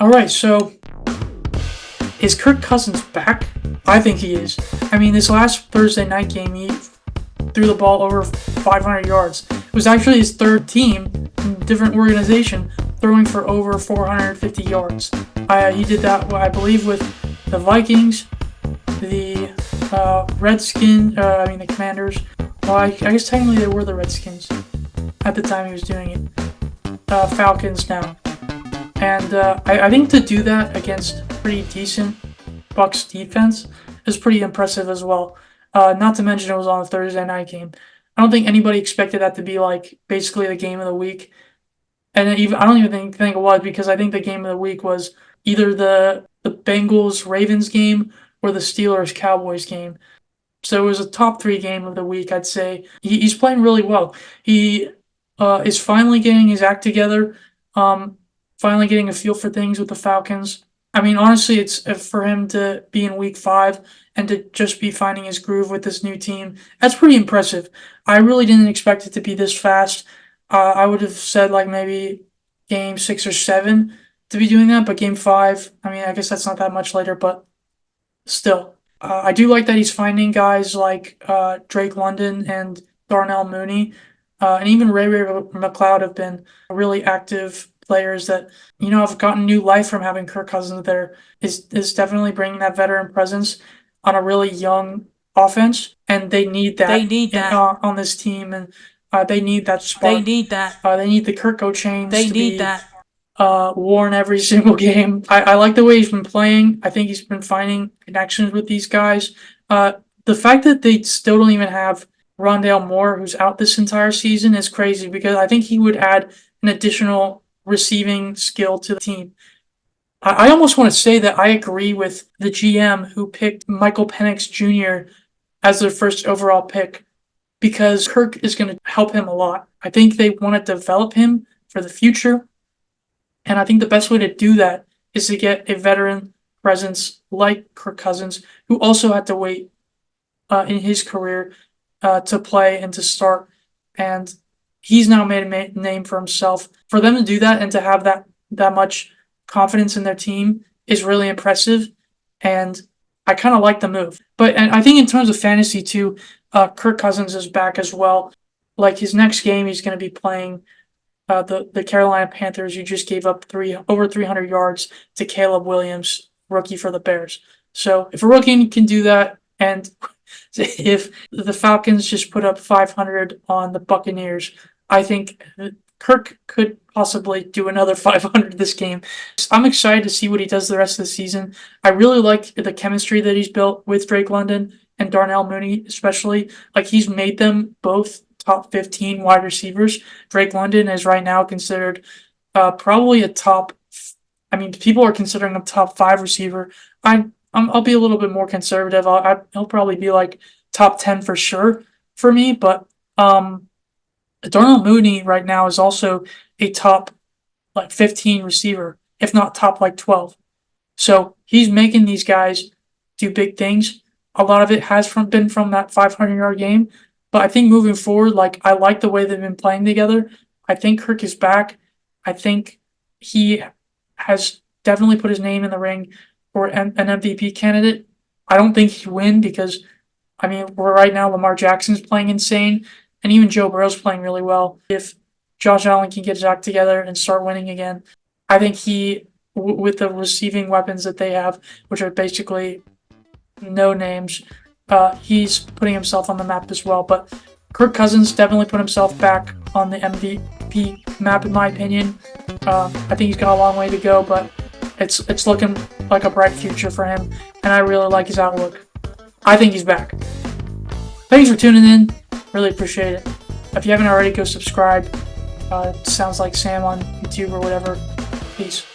All right, so is Kirk Cousins back? I think he is. I mean, this last Thursday night game, he threw the ball over 500 yards. It was actually his third team in a different organization throwing for over 450 yards. He did that, I believe, with the Vikings, the the Commanders. Well, I guess technically they were the Redskins at the time he was doing it. Falcons now. And I think to do that against pretty decent Bucs defense is pretty impressive as well. Not to mention it was on a Thursday night game. I don't think anybody expected that to be like basically the game of the week. And I don't even think it was, because I think the game of the week was either the Bengals-Ravens game or the Steelers-Cowboys game. So it was a top 3 game of the week, I'd say. He's playing really well. He is finally getting his act together, finally getting a feel for things with the Falcons. I mean, honestly, it's for him to be in week 5 and to just be finding his groove with this new team. That's pretty impressive. I really didn't expect it to be this fast. I would have said like maybe game 6 or 7 to be doing that, but game 5, I mean, I guess that's not that much later, but still. I do like that he's finding guys like Drake London and Darnell Mooney, and even Ray McLeod have been really active players that, have gotten new life from having Kirk Cousins there. Is definitely bringing that veteran presence on a really young offense, and they need that. On this team, and they need that spark. They need the Kirko chains to be worn every single game. I like the way he's been playing. I think he's been finding connections with these guys. The fact that they still don't even have Rondale Moore, who's out this entire season, is crazy, because I think he would add an additional receiving skill to the team. I almost want to say that I agree with the GM who picked Michael Penix Jr. as their first overall pick, because Kirk is going to help him a lot. I think they want to develop him for the future, and I think the best way to do that is to get a veteran presence like Kirk Cousins, who also had to wait in his career to play and to start, and he's now made a name for himself. For them to do that and to have that much confidence in their team is really impressive, and I kind of like the move. And I think in terms of fantasy too, Kirk Cousins is back as well. Like his next game, he's going to be playing the Carolina Panthers, who just gave up over 300 yards to Caleb Williams, rookie for the Bears. So if a rookie can do that, and if the Falcons just put up 500 on the Buccaneers, I think Kirk could possibly do another 500 this game. I'm excited to see what he does the rest of the season. I really like the chemistry that he's built with Drake London and Darnell Mooney, especially. Like, he's made them both top 15 wide receivers. Drake London is right now considered probably a top. I mean, people are considering a top 5 receiver. I'll be a little bit more conservative. He'll probably be like top 10 for sure for me. But Darnell Mooney right now is also a top 15 receiver, if not top 12. So he's making these guys do big things. A lot of it has been from that 500-yard game. But I think moving forward, I like the way they've been playing together. I think Kirk is back. I think he has definitely put his name in the ring for an MVP candidate. I don't think he'll win because, right now Lamar Jackson's playing insane, and even Joe Burrow's playing really well. If Josh Allen can get his act together and start winning again, I think with the receiving weapons that they have, which are basically no names, he's putting himself on the map as well. But Kirk Cousins definitely put himself back on the MVP map, in my opinion. I think he's got a long way to go, but it's looking like a bright future for him, and I really like his outlook. I think he's back. Thanks for tuning in. Really appreciate it. If you haven't already, go subscribe. It sounds like Sam on YouTube or whatever. Peace.